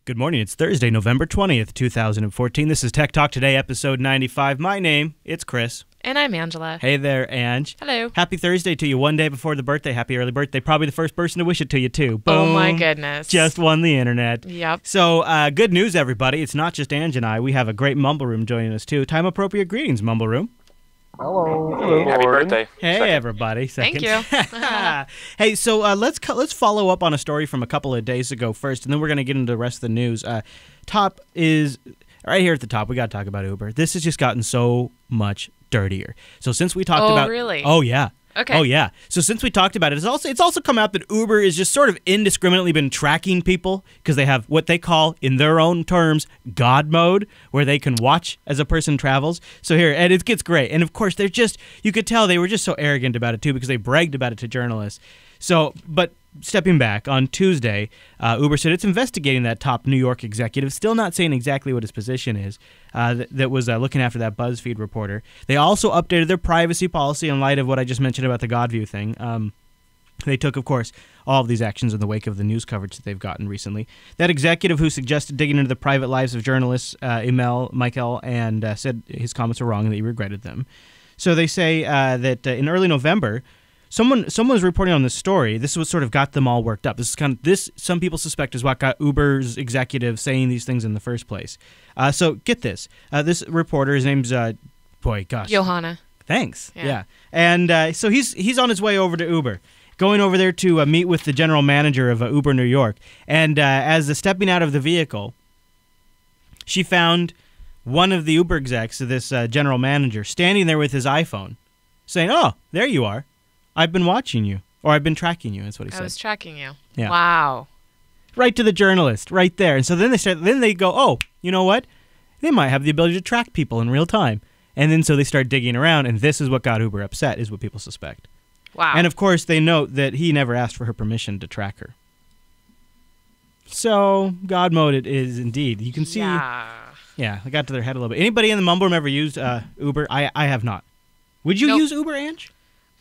Good morning. It's Thursday, November 20th, 2014. This is Tech Talk Today, episode 95. My name, it's Chris. And I'm Angela. Hey there, Ange. Hello. Happy Thursday to you. One day before the birthday. Happy early birthday. Probably the first person to wish it to you, too. Boom. Oh, my goodness. Just won the internet. Yep. So, good news, everybody. It's not just Ange and I. We have a great Mumble Room joining us, too. Time-appropriate greetings, Mumble Room. Hello. Hey, happy birthday. Hey, Second. everybody. Thank you. Hey, so let's follow up on a story from a couple of days ago first, and then we're going to get into the rest of the news. Top is right here at the top. We got to talk about Uber. This has just gotten so much dirtier. So since we talked about, really? Oh yeah. Okay. Oh yeah. So since we talked about it, it's also come out that Uber is just sort of indiscriminately been tracking people because they have what they call, in their own terms, God mode, where they can watch as a person travels. So here, and it gets great. And of course, they're just, you could tell they were just so arrogant about it too because they bragged about it to journalists. So, but stepping back, on Tuesday, Uber said it's investigating that top New York executive, still not saying exactly what his position is, that was looking after that BuzzFeed reporter. They also updated their privacy policy in light of what I just mentioned about the Godview thing. They took, of course, all of these actions in the wake of the news coverage that they've gotten recently. That executive who suggested digging into the private lives of journalists, Michael, and said his comments were wrong and that he regretted them. So they say that in early November, Someone was reporting on this story. This is what sort of got them all worked up. This is this some people suspect is what got Uber's executive saying these things in the first place. So get this. This reporter, his name's Johanna. Thanks. Yeah. And so he's on his way over to Uber, going over there to meet with the general manager of Uber New York. And as stepping out of the vehicle, she found one of the Uber execs, this general manager, standing there with his iPhone, saying, "Oh, there you are. I've been watching you," or "I've been tracking you," is what he said. I was tracking you. Yeah. Wow. Right to the journalist, right there. And so then they go, "Oh, you know what? They might have the ability to track people in real time." And then so they start digging around, and this is what got Uber upset, is what people suspect. Wow. And of course, they note that he never asked for her permission to track her. So, God mode it is indeed. You can see. Yeah, I got to their head a little bit. Anybody in the Mumble Room ever used Uber? I have not. Would you use Uber, Ange?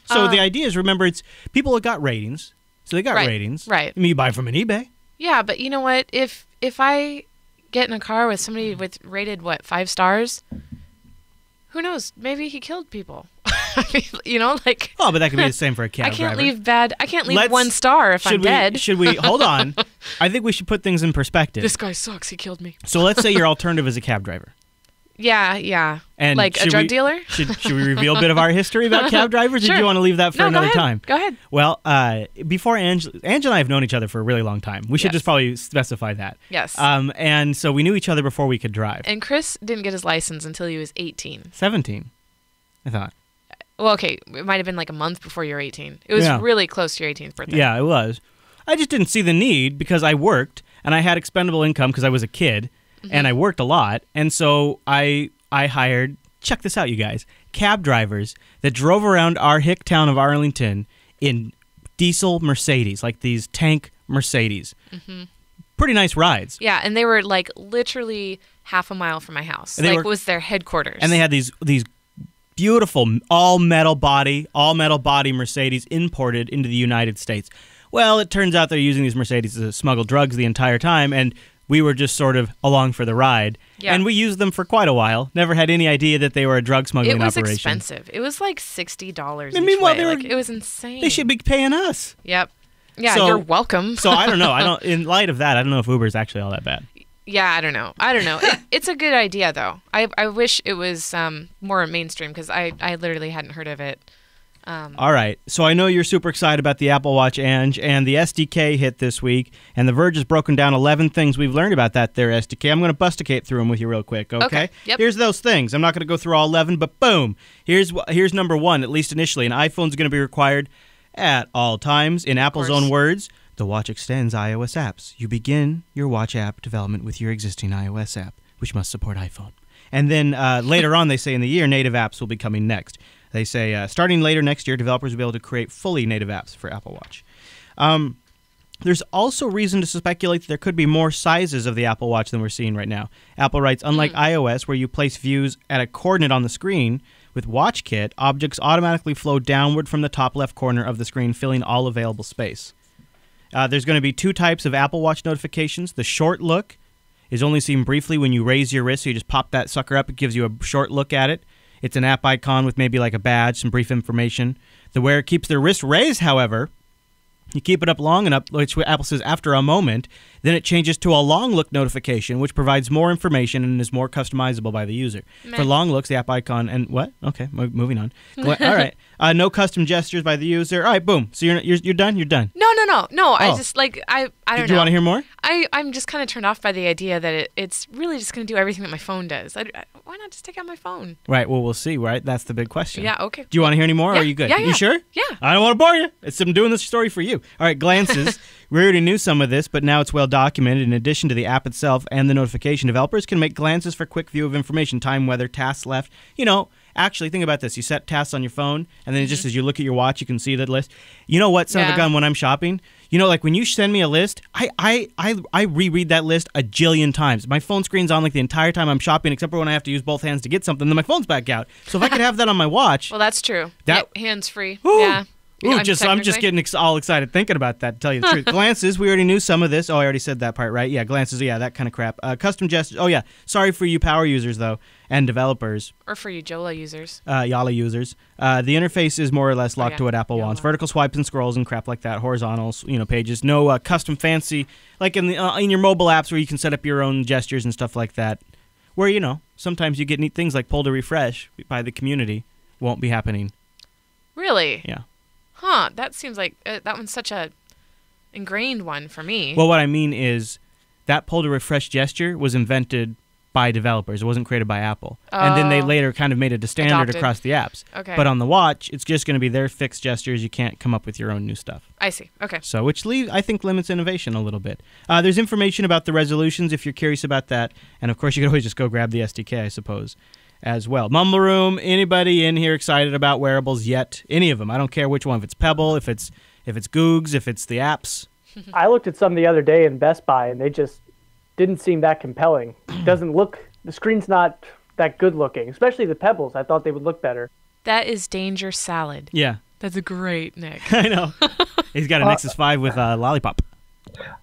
So the idea is, remember, it's people that got ratings. So they got ratings. Right. I mean, you buy from an eBay. Yeah, but you know what? If I get in a car with somebody with rated, 5 stars, who knows? Maybe he killed people. I mean, Oh, but that could be the same for a cab driver. I can't leave 1 star if I'm dead. Should we, hold on. I think we should put things in perspective. This guy sucks. He killed me. So let's say your alternative is a cab driver. Yeah. And like a drug dealer? Should we reveal a bit of our history about cab drivers, or do you want to leave that for another time? Go ahead. Well, before Ange and I have known each other for a really long time. We should just probably specify that. Yes. And so we knew each other before we could drive. And Chris didn't get his license until he was 18. 17, I thought. Well, okay, it might have been like a month before you were 18. It was really close to your 18th birthday. Yeah, it was. I just didn't see the need because I worked, and I had expendable income because I was a kid, and I worked a lot, and so I hired, check this out, you guys, cab drivers that drove around our hick town of Arlington in diesel Mercedes, like these tank Mercedes. Mm-hmm. Pretty nice rides. Yeah, and they were like literally half a mile from my house. Like was their headquarters. And they had these beautiful all metal body Mercedes imported into the United States. Well, it turns out they're using these Mercedes to smuggle drugs the entire time, and we were just sort of along for the ride. Yeah. And we used them for quite a while. Never had any idea that they were a drug smuggling operation. It was expensive. It was like $60 and meanwhile, each way. It was insane. They should be paying us. Yep. Yeah, so, you're welcome. So I don't know. In light of that, I don't know if Uber is actually all that bad. Yeah, I don't know. It's a good idea, though. I wish it was more mainstream because I literally hadn't heard of it. All right. So I know you're super excited about the Apple Watch, Ange, and the SDK hit this week, and The Verge has broken down 11 things we've learned about that there SDK. I'm going to busticate through them with you real quick, okay? Yep. Here's those things. I'm not going to go through all 11, but boom. Here's number 1, at least initially. An iPhone's going to be required at all times. In Apple's own words, the watch extends iOS apps. You begin your watch app development with your existing iOS app, which must support iPhone. And then later on, they say in the year, native apps will be coming next. They say starting later next year, developers will be able to create fully native apps for Apple Watch. There's also reason to speculate that there could be more sizes of the Apple Watch than we're seeing right now. Apple writes, unlike iOS, where you place views at a coordinate on the screen, with WatchKit, objects automatically flow downward from the top left corner of the screen, filling all available space. There's going to be 2 types of Apple Watch notifications, the short look is only seen briefly when you raise your wrist. So you just pop that sucker up. It gives you a short look at it. It's an app icon with maybe like a badge, some brief information. The wearer keeps their wrist raised, however. You keep it up long enough, which Apple says after a moment, then it changes to a long look notification, which provides more information and is more customizable by the user. Meh. For long looks, the app icon and what? Okay, moving on. All right, no custom gestures by the user. All right, boom. So you're done. You're done. No. I Oh. just like I don't know. Did you want to hear more? I'm just kind of turned off by the idea that it's really just going to do everything that my phone does. Why not just take out my phone? Right. Well, we'll see. Right. That's the big question. Yeah. Okay. Do you want to hear any more? Or Yeah, are you good? yeah, You yeah. sure? Yeah. I don't want to bore you. I'm doing this story for you. All right. Glances. We already knew some of this, but now it's well documented. In addition to the app itself and the notification, developers can make glances for quick view of information, time, weather, tasks left. Actually, think about this. You set tasks on your phone, and then just as you look at your watch, you can see the list. You know what, son of a Yeah. gun, when I'm shopping, like when you send me a list, I reread that list a jillion times. My phone screen's on like the entire time I'm shopping, except for when I have to use both hands to get something, then my phone's back out. So if I could have that on my watch. Well, that's true. Hands free. Ooh. Yeah. Ooh, I'm I'm just technically- getting all excited thinking about that, to tell you the truth. Glances, we already knew some of this. Oh, I already said that part, right? Yeah, glances, yeah, that kind of crap. Custom gestures, oh yeah. Sorry for you power users, though, and developers. Or for you JOLA users. Yala users. The interface is more or less locked yeah. to what Apple wants. YOLO. Vertical swipes and scrolls and crap like that. Horizontals, pages. No custom fancy, like in your mobile apps where you can set up your own gestures and stuff like that. Where, sometimes you get neat things like pull to refresh by the community. Won't be happening. Really? Yeah. Huh. That seems like that one's such a ingrained one for me. Well, what I mean is that pull to refresh gesture was invented by developers. It wasn't created by Apple. And then they Oh. later kind of made it a standard Adopted. across the apps. Okay. But on the watch, it's just going to be their fixed gestures. You can't come up with your own new stuff. I see. Okay. So, which I think limits innovation a little bit. There's information about the resolutions if you're curious about that. And, of course, you can always just go grab the SDK, I suppose, as well. Mumble Room, anybody in here excited about wearables yet? Any of them. I don't care which one. If it's Pebble, if it's Googs, if it's the apps. I looked at some the other day in Best Buy, and they just didn't seem that compelling. It doesn't look, the screen's not that good looking, especially the Pebbles. I thought they would look better. That is danger salad. Yeah. That's great, Nick. I know. He's got an Nexus 5 with a Lollipop.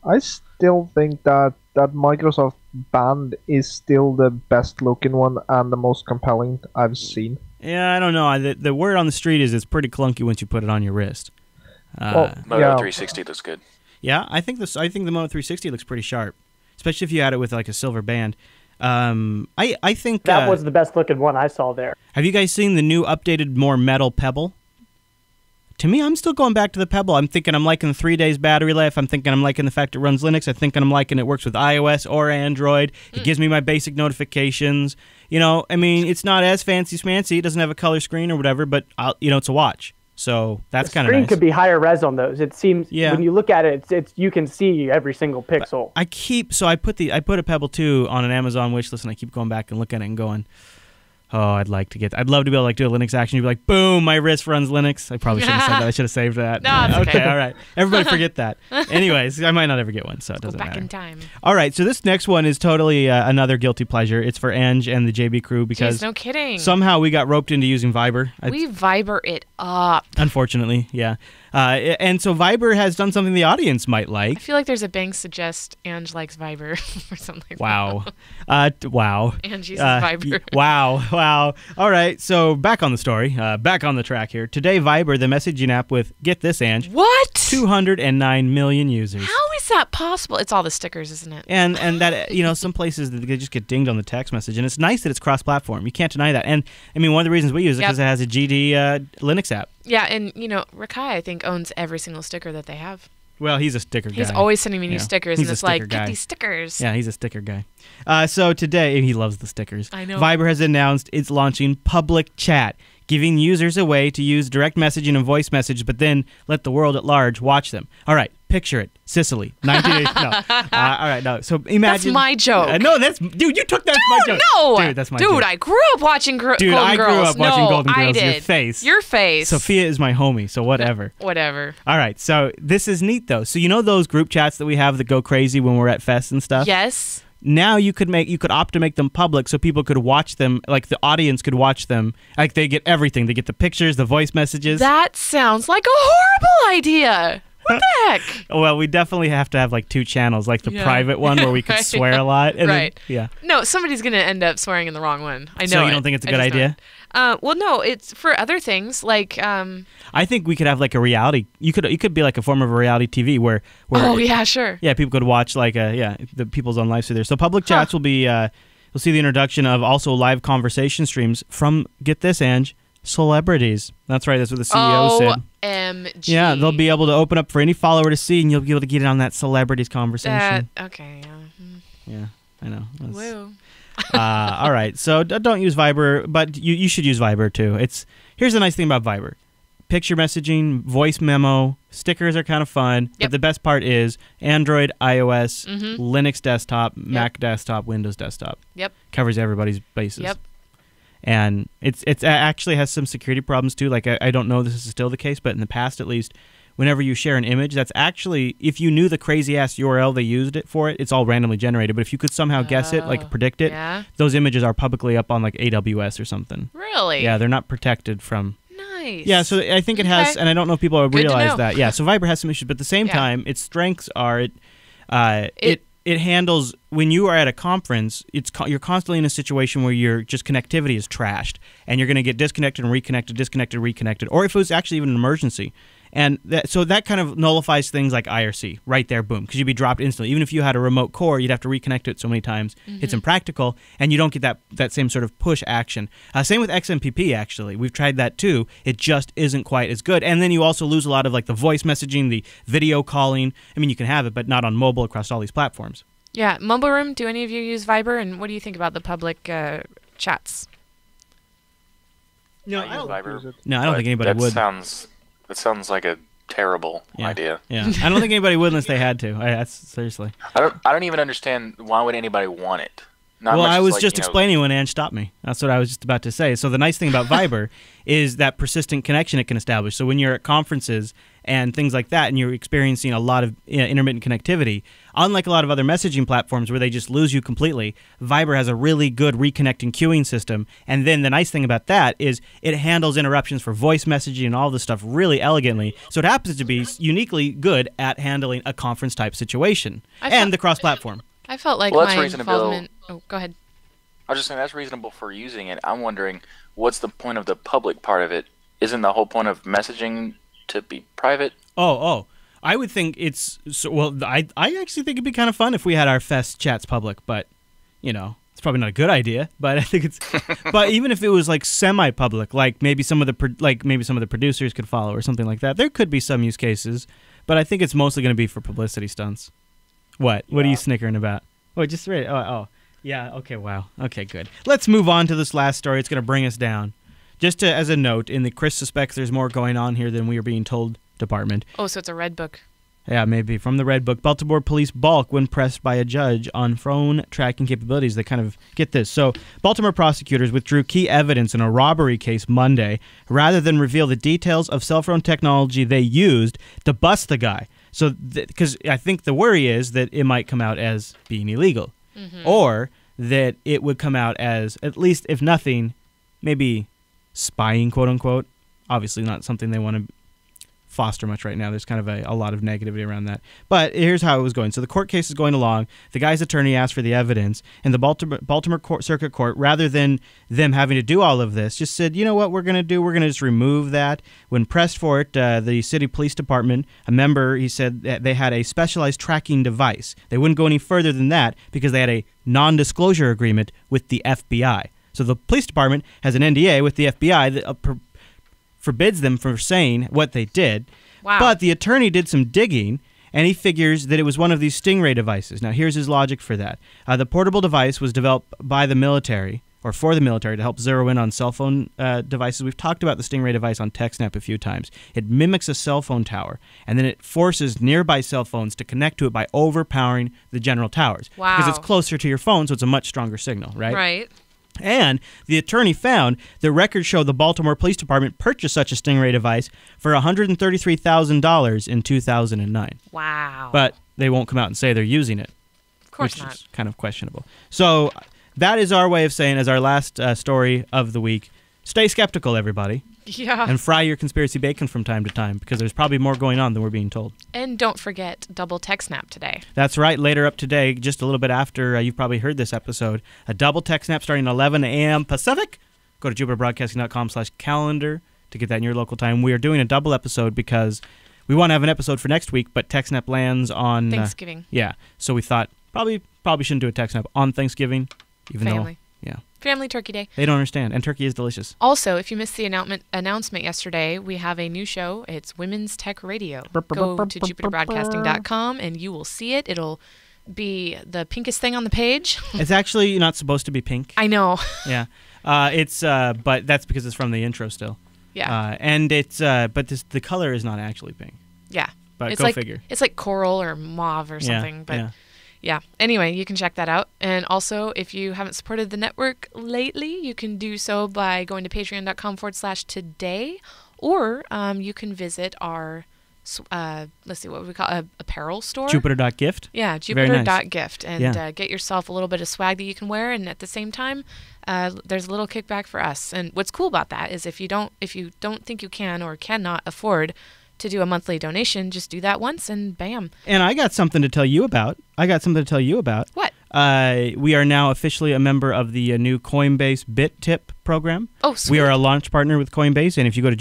I still think that Microsoft Band is still the best looking one and the most compelling I've seen. Yeah, I don't know. The word on the street is it's pretty clunky once you put it on your wrist. Well, Moto yeah. 360 looks good. Yeah, I think the Moto 360 looks pretty sharp, especially if you had it with like a silver band. I think That was the best looking one I saw there. Have you guys seen the new updated, more metal Pebble? To me, I'm still going back to the Pebble. I'm thinking I'm liking the 3 days battery life. I'm thinking I'm liking the fact it runs Linux. I'm thinking I'm liking it works with iOS or Android. It gives me my basic notifications. It's not as fancy schmancy. It doesn't have a color screen or whatever, but it's a watch. So that's The kind of screen nice. could be higher res on those. It seems when you look at it, it's you can see every single pixel. I put a Pebble 2 on an Amazon wish list, and I keep going back and looking at it and going, oh, I'd love to be able to like do a Linux action. You'd be like, boom, my wrist runs Linux. I probably shouldn't have said that. I should have saved that. No, it's okay. All right. Everybody forget that. Anyways, I might not ever get one, so it Go doesn't back matter. in time. All right, so this next one is totally another guilty pleasure. It's for Ange and the JB crew because Jeez, no kidding. somehow we got roped into using Viber. We Viber it up. Unfortunately, yeah. And so Viber has done something the audience might I like. feel like there's a Bing suggest Ange likes Viber or something. Wow. Wow. Ange uses Viber. Wow. All right, so back on the story, back on the track here. Today, Viber, the messaging app with, get this, Ange, What? 209 million users. How is that possible? It's all the stickers, isn't it? And that, some places they just get dinged on the text message, and it's nice that it's cross-platform. You can't deny that. And, one of the reasons we use it Yep. because it has a GD Linux app. Yeah, and Rakai, I think, owns every single sticker that they have. Well, he's a sticker guy. He's always sending me new Yeah. stickers, He's and a it's like, sticker get guy. these stickers. Yeah, he's a sticker guy. So today, he loves the stickers. I know. Viber has announced it's launching public chat, giving users a way to use direct messaging and voice message, but then let the world at large watch them. All right, picture it. Sicily, 1980. No. All right, no. So imagine. That's my joke. No, dude, you took that as my joke. No, Dude, that's my joke. I grew up watching Golden Girls. I grew up watching no, Golden Girls. I did. Your face. Your face. Sophia is my homie, so whatever. Whatever. All right, so this is neat, though. So those group chats that we have that go crazy when we're at fests and stuff? Yes. Now you could opt to make them public so people could watch them, like the audience could watch them. Like they get everything. They get the pictures, the voice messages. That sounds like a horrible idea. What the heck? Well, we definitely have to have like 2 channels, like the private one where we could swear a lot. And Right. Then, No, somebody's going to end up swearing in the wrong one. I know. So you don't think it's a good idea? Well, no, it's for other things like. I think we could have like a reality. You could be like a form of a reality TV where Oh yeah, sure. yeah, people could watch like the people's own lives through there. So public chats will be. We'll see the introduction of also live conversation streams from, get this, Ange, celebrities. That's right. That's what the CEO said. OMG. Yeah, they'll be able to open up for any follower to see, and you'll be able to get in on that celebrities conversation. Okay. Yeah, I know. Woo. All right, so don't use Viber, but you should use Viber too. Here's the nice thing about Viber: picture messaging, voice memo, stickers are kind of fun. But the best part is Android, iOS, Linux desktop, Mac desktop, Windows desktop. Yep. Covers everybody's bases. Yep. And it actually has some security problems too. Like I don't know if this is still the case, but in the past at least, whenever you share an image, that's actually, if you knew the crazy ass URL they used it for, it's all randomly generated. But if you could somehow guess it, like predict it, those images are publicly up on like AWS or something. Really? Yeah, they're not protected from. Nice. Yeah, so I think it has, and I don't know if people realize that. Yeah, so Viber has some issues, but at the same time, its strengths are it handles, when you are at a conference, you're constantly in a situation where your just connectivity is trashed, and you're going to get disconnected and reconnected, disconnected, reconnected, or if it was actually even an emergency. And so that kind of nullifies things like IRC right there, boom, because you'd be dropped instantly. Even if you had a remote core, you'd have to reconnect to it so many times. It's impractical, and you don't get that same sort of push action. Same with XMPP, actually. We've tried that too. It just isn't quite as good. And then you also lose a lot of like the voice messaging, the video calling. I mean, you can have it, but not on mobile across all these platforms. Yeah. Mumble Room, do any of you use Viber? And what do you think about the public chats? No, I use Viber. No, I don't think anybody would. That sounds like a terrible idea. Yeah, I don't think anybody would unless they had to. That's seriously. I don't even understand why would anybody want it. Well, I was just explaining when Ange stopped me. That's what I was just about to say. So the nice thing about Viber is that persistent connection it can establish. So when you're at conferences and things like that, and you're experiencing a lot of intermittent connectivity, unlike a lot of other messaging platforms where they just lose you completely, Viber has a really good reconnecting queuing system. And then the nice thing about that is it handles interruptions for voice messaging and all this stuff really elegantly. So it happens to be uniquely good at handling a conference-type situation and the cross-platform. I felt like that's my reasonable. involvement... Oh, go ahead. I was just saying that's reasonable for using it. I'm wondering, what's the point of the public part of it? Isn't the whole point of messaging to be private? Oh. I would think it's... Well, I actually think it'd be kind of fun if we had our Fest chats public, but, it's probably not a good idea, but I think it's... But even if it was, like, semi-public, like maybe some of the producers could follow or something like that, there could be some use cases, but I think it's mostly going to be for publicity stunts. What? Yeah. What are you snickering about? Oh, just read it. Oh. Yeah, okay, wow. Okay, good. Let's move on to this last story. It's going to bring us down. Just as a note, in the Chris suspects there's more going on here than we are being told department. Oh, so it's a red book. Yeah, maybe. From the Red Book, Baltimore police balk when pressed by a judge on phone tracking capabilities. They kind of get this. So, Baltimore prosecutors withdrew key evidence in a robbery case Monday rather than reveal the details of cell phone technology they used to bust the guy. So, because I think the worry is that it might come out as being illegal, or that it would come out as, at least if nothing, maybe spying, quote unquote. Obviously, not something they want to foster much right now. There's kind of a lot of negativity around that. But here's how it was going. So the court case is going along. The guy's attorney asked for the evidence, and the Baltimore Circuit Court, rather than them having to do all of this, just said, you know what we're going to do? We're going to just remove that. When pressed for it, the city police department, a member, he said that they had a specialized tracking device. They wouldn't go any further than that because they had a non-disclosure agreement with the FBI. So the police department has an NDA with the FBI that forbids them from saying what they did. Wow. But the attorney did some digging, and he figures that it was one of these Stingray devices. Now, here's his logic for that. The portable device was developed by the military, or for the military, to help zero in on cell phone devices. We've talked about the Stingray device on TechSnap a few times. It mimics a cell phone tower, and then it forces nearby cell phones to connect to it by overpowering the general towers. Wow. Because it's closer to your phone, so it's a much stronger signal, right? Right. And the attorney found the records show the Baltimore Police Department purchased such a Stingray device for $133,000 in 2009. Wow. But they won't come out and say they're using it. Of course which not. is kind of questionable. So that is our way of saying, as our last story of the week, stay skeptical, everybody, Yeah. and fry your conspiracy bacon from time to time, because there's probably more going on than we're being told. And don't forget double tech snap today. That's right. Later up today, just a little bit after you've probably heard this episode, a double tech snap starting at 11 a.m. Pacific. Go to jupiterbroadcasting.com/calendar to get that in your local time. We are doing a double episode because we want to have an episode for next week, but tech snap lands on Thanksgiving. yeah, so we thought probably shouldn't do a tech snap on Thanksgiving, even Family. though Family Turkey Day. they don't understand, and turkey is delicious. Also, if you missed the announcement yesterday, we have a new show. It's Women's Tech Radio. Go to jupiterbroadcasting.com and you will see it. It'll be the pinkest thing on the page. It's actually not supposed to be pink. I know. Yeah, but that's because it's from the intro still. Yeah. And it's but the color is not actually pink. Yeah. But It's go like, figure. It's like coral or mauve or something. But yeah. yeah. Anyway, you can check that out. And also, if you haven't supported the network lately, you can do so by going to patreon.com/today, or you can visit our, let's see, what would we call apparel store? Jupiter.gift. Yeah, Very nice. Jupiter.gift. And Yeah. get yourself a little bit of swag that you can wear. And at the same time, there's a little kickback for us. And what's cool about that is if you don't think you can or cannot afford to do a monthly donation, just do that once and bam. And I got something to tell you about. What? We are now officially a member of the new Coinbase BitTip program. Oh, sweet. We are a launch partner with Coinbase, and if you go to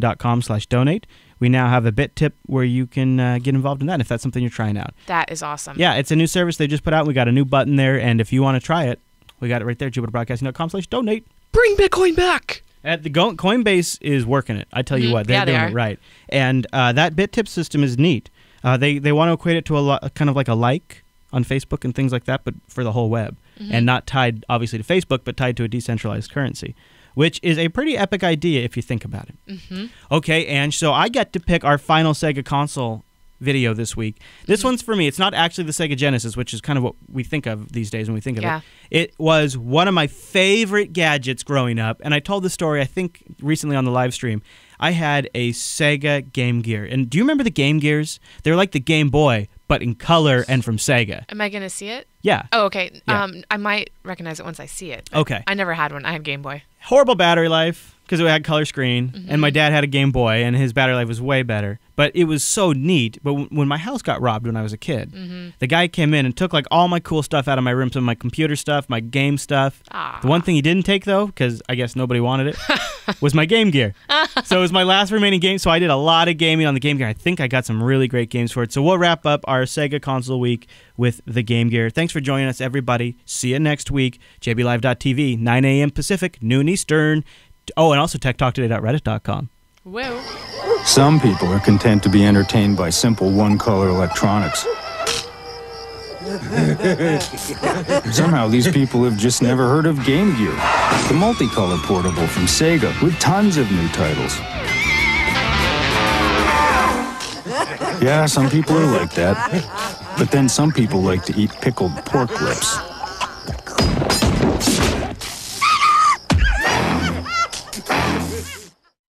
jupiterbroadcasting.com/donate, we now have a BitTip where you can get involved in that if that's something you're trying out. That is awesome. Yeah, it's a new service they just put out. We got a new button there, and if you want to try it, we got it right there, jupiterbroadcasting.com/donate. Bring Bitcoin back. At the Coinbase is working it. I tell you what, they're Yeah, they doing are. it right. And that BitTip system is neat. They want to equate it to kind of like a like on Facebook and things like that, but for the whole web, and not tied obviously to Facebook, but tied to a decentralized currency, which is a pretty epic idea if you think about it. Okay, Ange, so I get to pick our final Sega console video this week. This one's for me. It's not actually the Sega Genesis, which is kind of what we think of these days when we think of it. It was one of my favorite gadgets growing up, and I told the story, I think, recently on the live stream. I had a Sega Game Gear. And do you remember the Game Gears? They were like the Game Boy, but in color and from Sega. Am I going to see it? Yeah. Oh, okay. Yeah. I might recognize it once I see it. but Okay. I never had one. I had Game Boy. Horrible battery life because it had color screen, and my dad had a Game Boy, and his battery life was way better. But it was so neat. But when my house got robbed when I was a kid, the guy came in and took like all my cool stuff out of my room, some of my computer stuff, my game stuff. The one thing he didn't take, though, because I guess nobody wanted it, was my Game Gear. So it was my last remaining game. So I did a lot of gaming on the Game Gear. I think I got some really great games for it. So we'll wrap up our Sega console week with the Game Gear. Thanks for joining us, everybody. See you next week. JBLive.tv, 9 a.m. Pacific, noon Eastern. Oh, and also techtalktoday.reddit.com. Whoa. Some people are content to be entertained by simple one-color electronics. Somehow these people have just never heard of Game Gear, the multicolor portable from Sega with tons of new titles. Yeah, some people are like that. But then some people like to eat pickled pork lips.